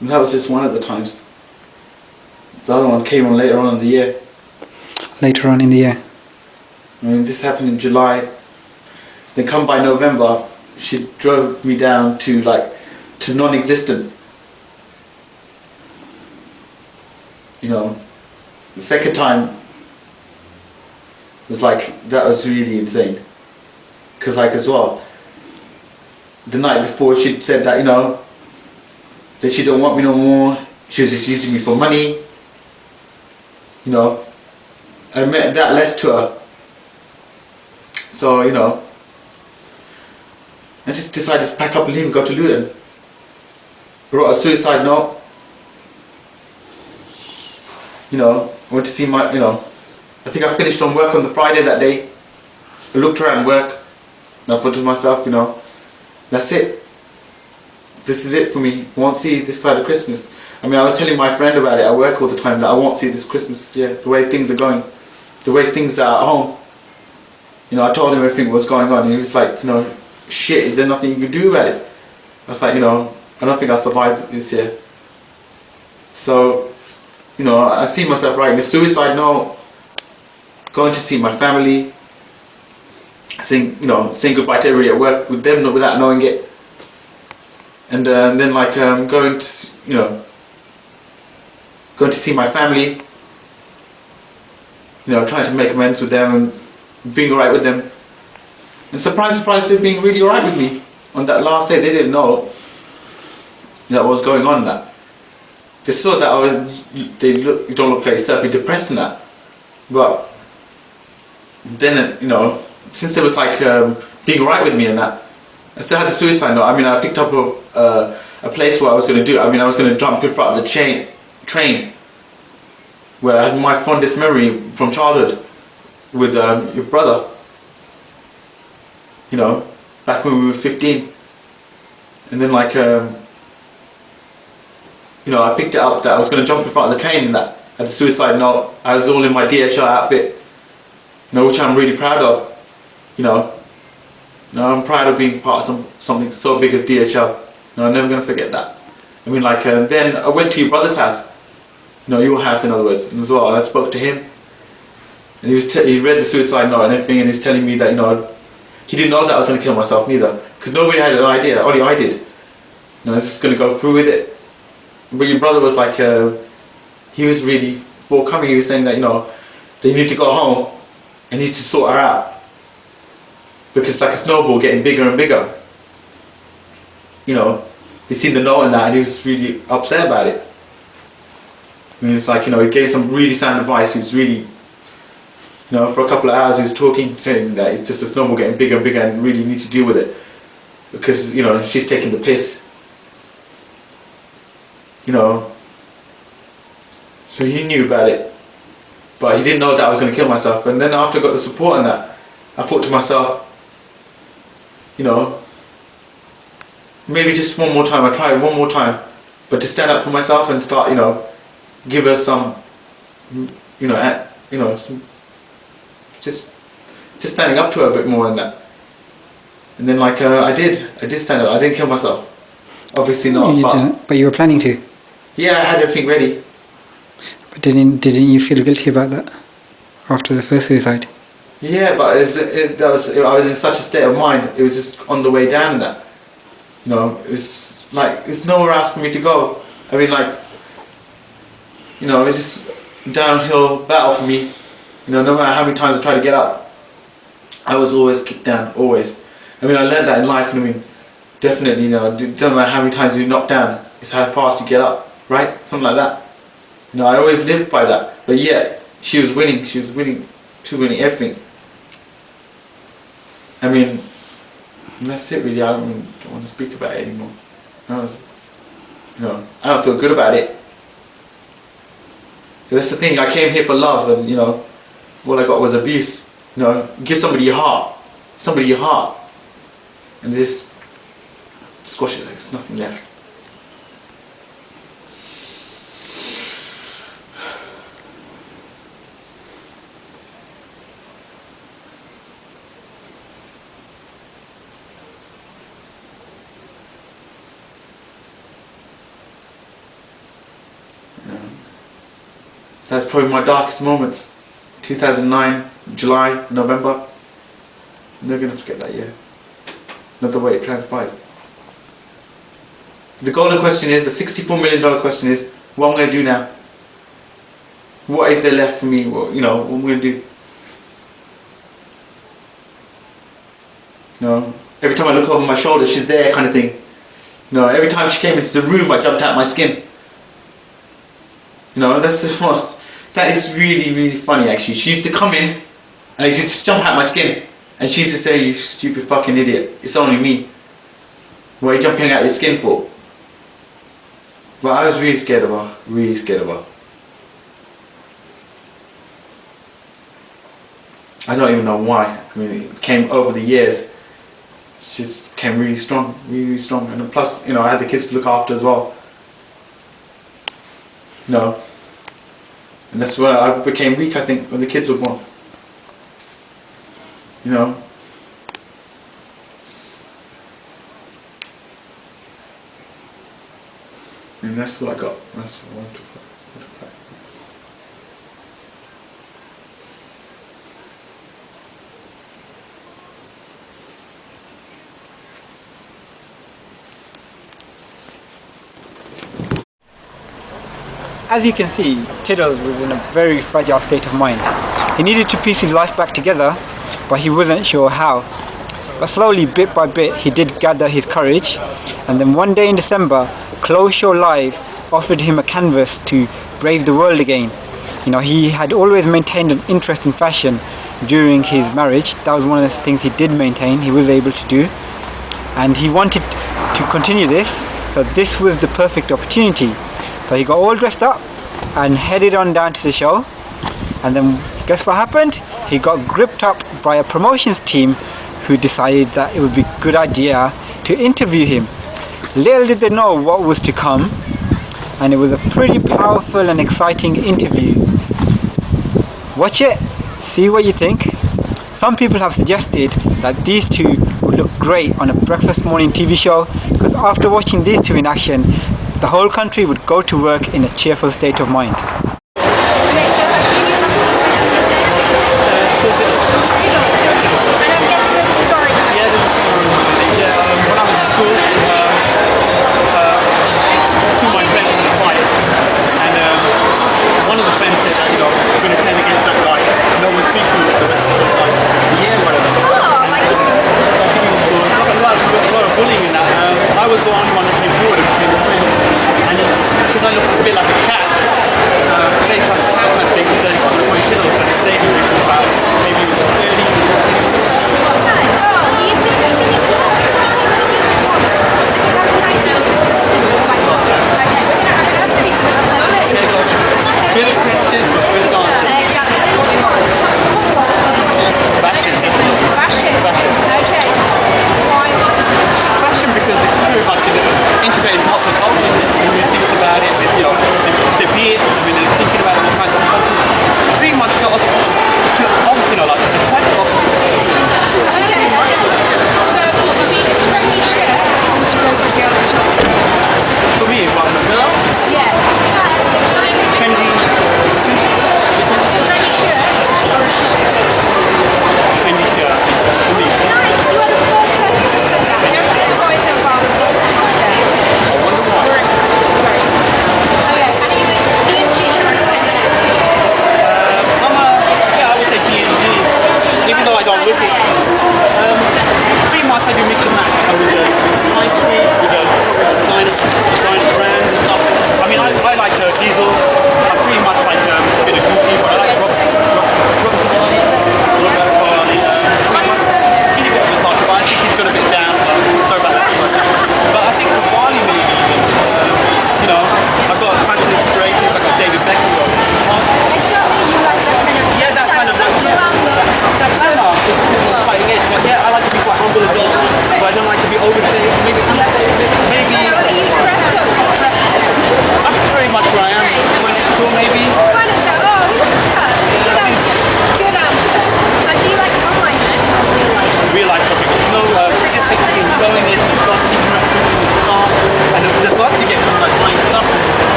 And that was just one of the times. The other one came on later on in the year. Later on in the year? I mean, this happened in July. Then come by November, she drove me down to non-existent. You know, the second time was that was really insane. Because as well, the night before she said that, that she don't want me no more. She was just using me for money. I meant that less to her. So, I just decided to pack up and leave and go to Luton. Wrote a suicide note. Went to see my, I think I finished on work on the Friday that day. I looked around work and I thought to myself, that's it. This is it for me. I won't see this side of Christmas. I mean, I was telling my friend about it at work all the time that I won't see this Christmas year, the way things are going, the way things are at home. I told him everything was going on and he was like, shit, is there nothing you can do about it? I was like, I don't think I'll survive this year. So, I see myself writing a suicide note, going to see my family, saying goodbye to everybody at work with them without knowing it. And then going to, going to see my family, trying to make amends with them and being alright with them. And surprise, they're being really alright with me. On that last day, they didn't know what was going on in that. They saw that you don't look like yourself, you're depressed and that. But then, since they was being alright with me and that, I still had a suicide note. I mean, I picked up a place where I was going to do it. I mean, I was going to jump in front of the train where I had my fondest memory from childhood with your brother. Back when we were 15. And then I picked it up that I was going to jump in front of the train and that. I had a suicide note. I was all in my DHL outfit, which I'm really proud of. I'm proud of being part of something so big as DHL. I'm never going to forget that. I mean, then I went to your brother's house. Your house in other words, as well. And I spoke to him. And he read the suicide note and everything, and he was telling me that, he didn't know that I was going to kill myself neither. Because nobody had an idea, only I did. I was just going to go through with it. But your brother was he was really forthcoming. He was saying that, they need to go home and need to sort her out. Because it's like a snowball getting bigger and bigger. He'd seen the note and that and he was really upset about it. I mean, it's he gave some really sound advice. He was really, for a couple of hours he was talking, saying that it's just a snowball getting bigger and bigger and really need to deal with it. Because, she's taking the piss. So he knew about it. But he didn't know that I was going to kill myself. And then after I got the support and that, I thought to myself, maybe just one more time, I try it one more time. But to stand up for myself and start, give her some, some, just standing up to her a bit more than that. And then I did stand up. I didn't kill myself. Obviously not. You didn't, but you were planning to. Yeah, I had everything ready. But didn't you feel guilty about that after the first suicide? Yeah, but I was in such a state of mind. It was just on the way down and that. It was there's nowhere else for me to go. I mean, it was just downhill battle for me. No matter how many times I tried to get up, I was always kicked down, always. I mean, I learned that in life, and I mean, definitely, it doesn't matter how many times you knock down, it's how fast you get up, right? Something like that. I always lived by that. But yeah, she was winning winning everything. I mean, that's it really. I don't want to speak about it anymore. I don't feel good about it. That's the thing, I came here for love and, all I got was abuse. Give somebody your heart. And this squash it like there's nothing left. That's probably my darkest moments. 2009, July, November. I'm never going to forget that year. Not the way it transpired. The golden question is, the $64 million question is, what am I going to do now? What is there left for me? What, what am I going to do? Every time I look over my shoulder, she's there, kind of thing. Every time she came into the room, I jumped out my skin. That's the most. That is really, really funny, actually. She used to come in, and I used to just jump out my skin, and she used to say, "You stupid fucking idiot! It's only me. What are you jumping out your skin for?" But I was really scared of her. Really scared of her. I don't even know why. I mean, it came over the years. She just came really strong, really strong. And plus, I had the kids to look after as well. And that's when I became weak, I think, when the kids were born. And that's what I got. That's what I wanted to play. As you can see, Tiddles was in a very fragile state of mind. He needed to piece his life back together, but he wasn't sure how. But slowly, bit by bit, he did gather his courage, and then one day in December, Clothes Show Live offered him a canvas to brave the world again. He had always maintained an interest in fashion during his marriage. That was one of the things he did maintain, he was able to do. And he wanted to continue this, so this was the perfect opportunity. So he got all dressed up and headed on down to the show. And then guess what happened? He got gripped up by a promotions team who decided that it would be a good idea to interview him. Little did they know what was to come, and it was a pretty powerful and exciting interview. Watch it, see what you think. Some people have suggested that these two would look great on a breakfast morning TV show, because after watching these two in action, the whole country would go to work in a cheerful state of mind.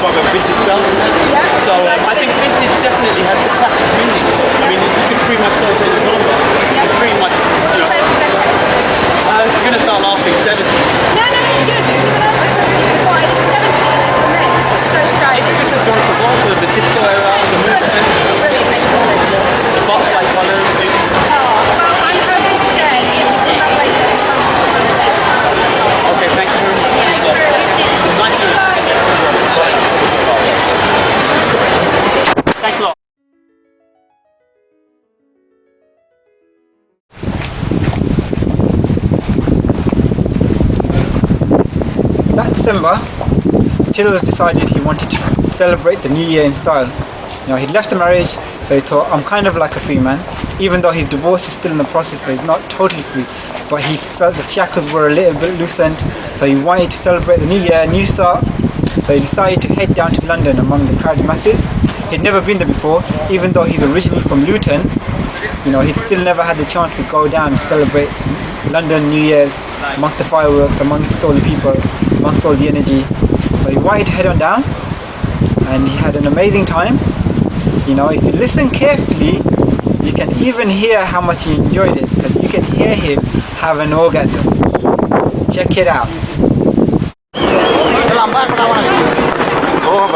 more of a vintage belt. So I think vintage definitely has the classic meaning. I mean, you could pretty much go to any number. You could pretty much, you know. You're going to start laughing, 70s. No, it's good. Someone else was 70s before. I did 70s for me. So strange. It's because John Travolta, the disco era, the movement, the butterfly colours. Well, I'm hoping today you will come back later and something on the day. Okay, thank you very much. Nice to meet you. Thanks a lot. That December, Tiddles decided he wanted to celebrate the new year in style. You know, he'd left the marriage, so he thought, I'm kind of like a free man. Even though his divorce is still in the process, so he's not totally free. But he felt the shackles were a little bit loosened, so he wanted to celebrate the new year, new start. So he decided to head down to London among the crowded masses. He'd never been there before, even though he's originally from Luton. You know, he'd still never had the chance to go down and celebrate London New Year's amongst the fireworks, amongst all the people, amongst all the energy. So he wanted to head on down, and he had an amazing time. You know, if you listen carefully, you can even hear how much he enjoyed it, because you can hear him have an orgasm. Check it out. Oh,